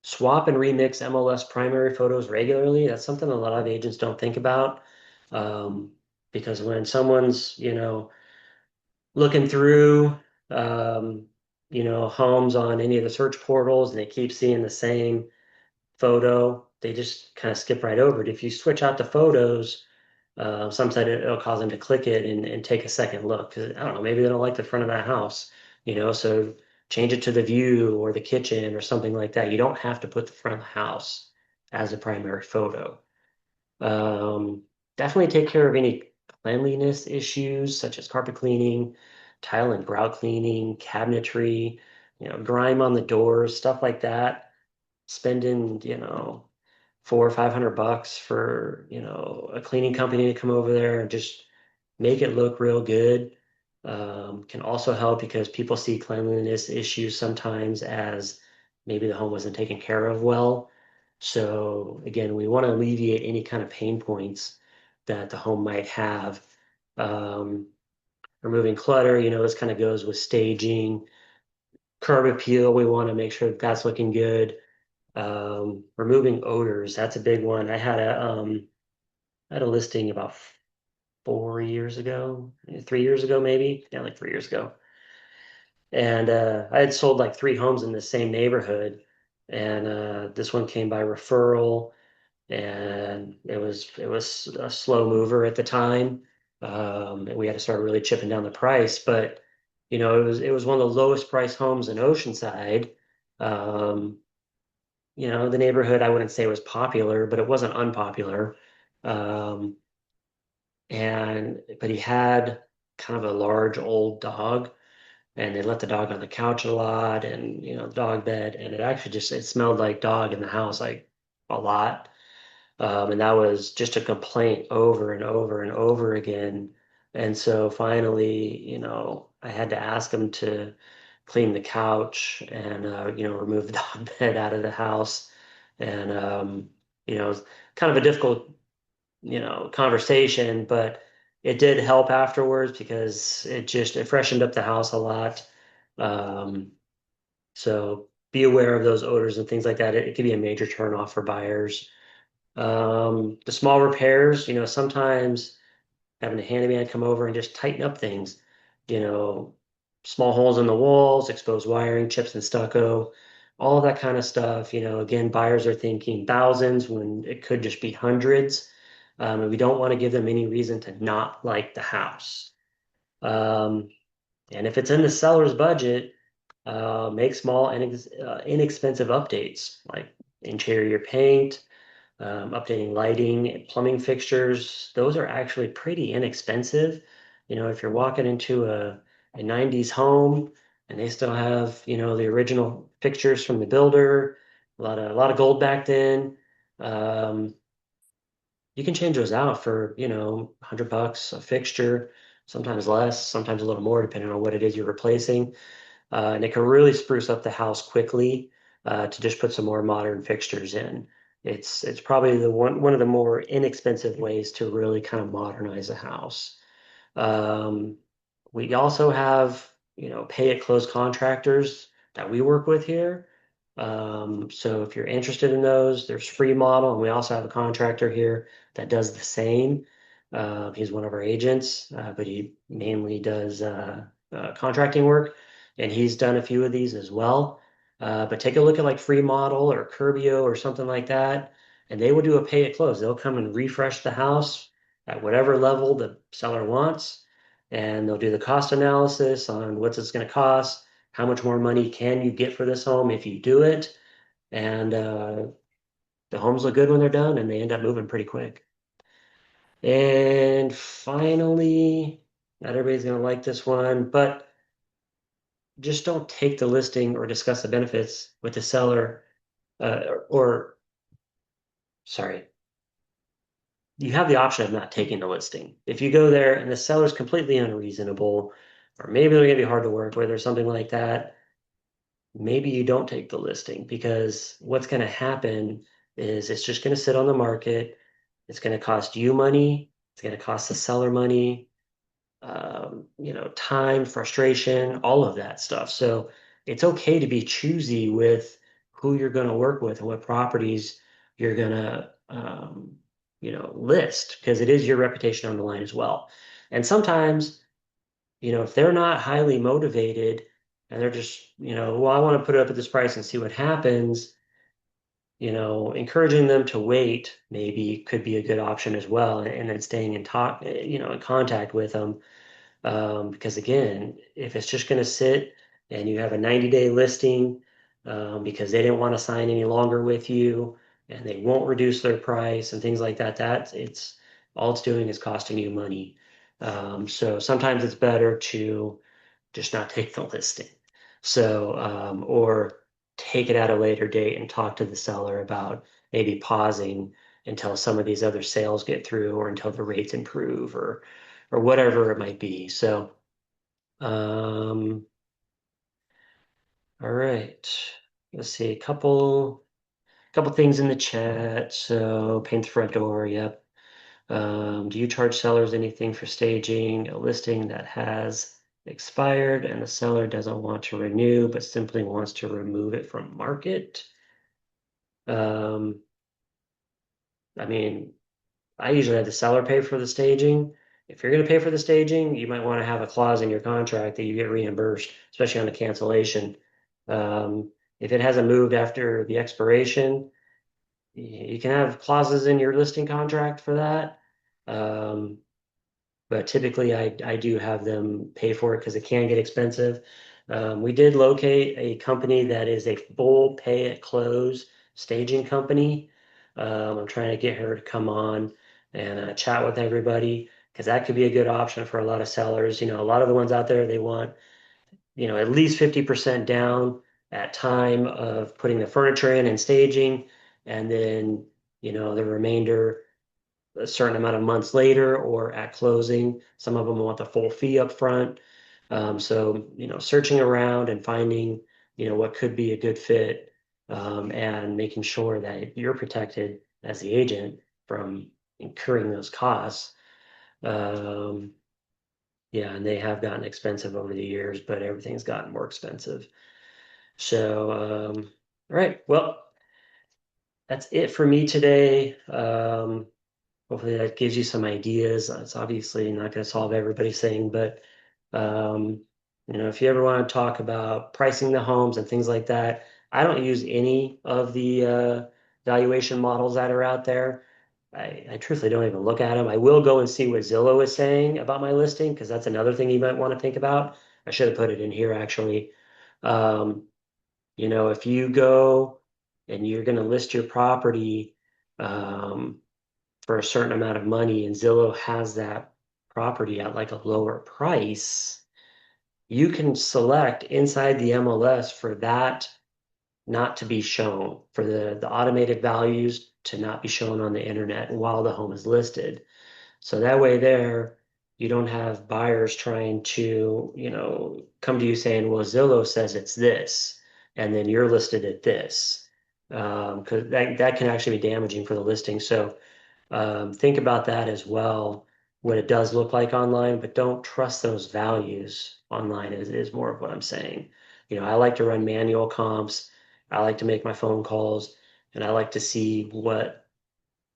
Swap and remix MLS primary photos regularly. That's something a lot of agents don't think about. Um, because when someone's, looking through, um, homes on any of the search portals and they keep seeing the same photo, they just kind of skip right over it. If you switch out the photos, sometimes it'll cause them to click it and take a second look. 'Cause I don't know, maybe they don't like the front of that house, so change it to the view or the kitchen or something like that. You don't have to put the front of the house as a primary photo. Um, Definitely take care of any cleanliness issues such as carpet cleaning, tile and grout cleaning, cabinetry, grime on the doors, stuff like that. Spending, 400 or 500 bucks for, a cleaning company to come over there and just make it look real good. Can also help because people see cleanliness issues sometimes as maybe the home wasn't taken care of well. So again, we want to alleviate any kind of pain points that the home might have. Um, Removing clutter, this kind of goes with staging. Curb appeal, we want to make sure that that's looking good. Removing odors, that's a big one. I had a listing about 4 years ago, 3 years ago, maybe. Yeah, like 3 years ago. And I had sold like three homes in the same neighborhood. And this one came by referral, and it was a slow mover at the time. And we had to start really chipping down the price. But it was one of the lowest price homes in Oceanside. Um, the neighborhood I wouldn't say was popular, but it wasn't unpopular. Um, but he had kind of a large old dog, and they let the dog on the couch a lot, and the dog bed, and it actually just it smelled like dog in the house like a lot. And that was just a complaint over and over and over again. And so finally, I had to ask him to clean the couch and remove the dog bed out of the house. And it's kind of a difficult conversation, but it did help afterwards because it freshened up the house a lot. Um, so be aware of those odors and things like that. It can be a major turnoff for buyers. The small repairs, sometimes having a handyman come over and just tighten up things, you know, small holes in the walls, exposed wiring, chips and stucco, all of that kind of stuff. Again, buyers are thinking thousands when it could just be hundreds. And we don't want to give them any reason to not like the house. Um, and if it's in the seller's budget, make small and inexpensive updates like interior paint, updating lighting and plumbing fixtures. Those are actually pretty inexpensive. If you're walking into a 90s home and they still have, the original fixtures from the builder, a lot of gold back then. Um, you can change those out for, $100 a fixture, sometimes less, sometimes a little more, depending on what it is you're replacing. And it can really spruce up the house quickly to just put some more modern fixtures in. It's probably the one of the more inexpensive ways to really kind of modernize a house. Um, we also have, pay at close contractors that we work with here. So if you're interested in those, there's free model, and we also have a contractor here that does the same. He's one of our agents, but he mainly does contracting work, and he's done a few of these as well. But take a look at like Free Model or Curbio or something like that, and they will do a pay at close. They'll come and refresh the house at whatever level the seller wants, and they'll do the cost analysis on what's it's going to cost, how much more money can you get for this home if you do it, and the homes look good when they're done, and they end up moving pretty quick. And finally, not everybody's going to like this one, but just don't take the listing or discuss the benefits with the seller, or sorry, you have the option of not taking the listing. If you go there and the seller's completely unreasonable, or maybe they're going to be hard to work with or something like that, maybe you don't take the listing, because what's going to happen is it's just going to sit on the market. It's going to cost you money. It's going to cost the seller money, time, frustration, all of that stuff. So it's okay to be choosy with who you're going to work with and what properties you're going to, list, because it is your reputation on the line as well. And sometimes, if they're not highly motivated and they're just, well, I want to put it up at this price and see what happens, encouraging them to wait maybe could be a good option as well. And then staying in talk, in contact with them. Because again, if it's just going to sit and you have a 90-day listing, because they didn't want to sign any longer with you and they won't reduce their price and things like that, it's all it's doing is costing you money. So sometimes it's better to just not take the listing. So, or take it at a later date and talk to the seller about maybe pausing until some of these other sales get through, or until the rates improve, or whatever it might be. So, um, all right. Let's see, a couple things in the chat. So paint the front door, yep. Do you charge sellers anything for staging a listing that has expired and the seller doesn't want to renew but simply wants to remove it from market? Um, I mean, I usually have the seller pay for the staging. If you're going to pay for the staging, you might want to have a clause in your contract that you get reimbursed, especially on a cancellation. If it hasn't moved after the expiration, you can have clauses in your listing contract for that. Um, but typically I do have them pay for it because it can get expensive. We did locate a company that is a full pay at close staging company. I'm trying to get her to come on and chat with everybody, because that could be a good option for a lot of sellers. A lot of the ones out there, they want, at least 50% down at time of putting the furniture in and staging, and then, the remainder a certain amount of months later or at closing. Some of them want the full fee up front. So, searching around and finding, what could be a good fit, and making sure that you're protected as the agent from incurring those costs. Um, yeah, and they have gotten expensive over the years, but everything's gotten more expensive. So, all right, well, that's it for me today. Hopefully that gives you some ideas. It's obviously not going to solve everybody's thing, but um, if you ever want to talk about pricing the homes and things like that, I don't use any of the valuation models that are out there. I truthfully don't even look at them. I will go and see what Zillow is saying about my listing, because that's another thing you might want to think about. I should have put it in here actually. Um, if you go and you're going to list your property, um, for a certain amount of money and Zillow has that property at like a lower price, you can select inside the MLS for that not to be shown, for the automated values to not be shown on the internet while the home is listed. So that way there, you don't have buyers trying to, come to you saying, well, Zillow says it's this, and then you're listed at this. Because that can actually be damaging for the listing. So think about that as well, what it does look like online, but don't trust those values online is more of what I'm saying. I like to run manual comps. I like to make my phone calls, and I like to see what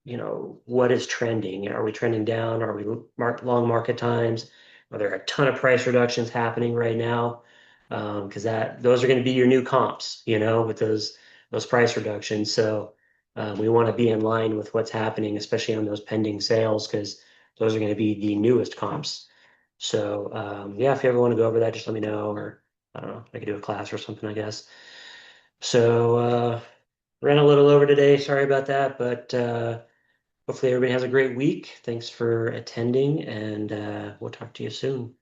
is trending. Are we trending down? Are we long market times? Are there a ton of price reductions happening right now? Because those are going to be your new comps, with those price reductions. So we want to be in line with what's happening, especially on those pending sales, because those are going to be the newest comps. So yeah, if you ever want to go over that, just let me know, or I don't know, I could do a class or something, I guess. So ran a little over today. Sorry about that, but hopefully everybody has a great week. Thanks for attending, and we'll talk to you soon.